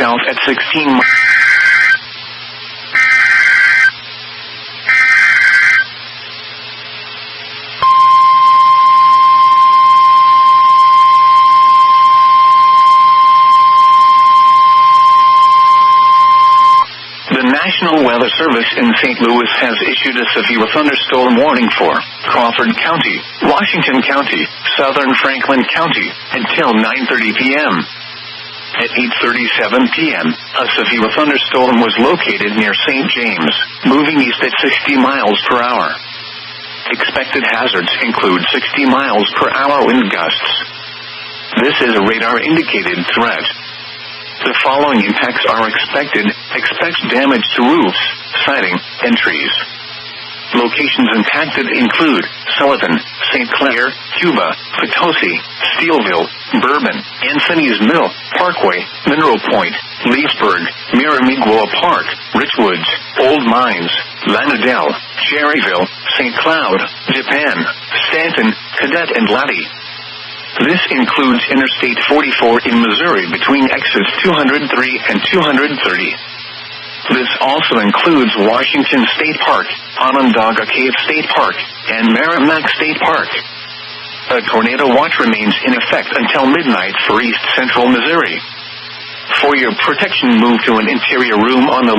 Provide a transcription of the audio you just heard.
south at 16 miles. The National Weather Service in St. Louis has issued a severe thunderstorm warning for Crawford County, Washington County, southern Franklin County, until 9:30 p.m. At 8:37 p.m., a severe thunderstorm was located near St. James, moving east at 60 miles per hour. Expected hazards include 60 miles per hour wind gusts. This is a radar-indicated threat. The following impacts are expected. Expect damage to roofs, siding, and trees. Locations impacted include Sullivan, St. Clair, Cuba, Potosi, Steelville, Bourbon, Anthony's Mill, Parkway, Monroe Point, Leesburg, Miramigoa Park, Richwoods, Old Mines, Lanadell, Cherryville, St. Cloud, Japan, Stanton, Cadet, and Laddie. This includes Interstate 44 in Missouri between exits 203 and 230. This also includes Washington State Park, Onondaga Cave State Park, and Merrimack State Park. A tornado watch remains in effect until midnight for east central Missouri. For your protection, move to an interior room on the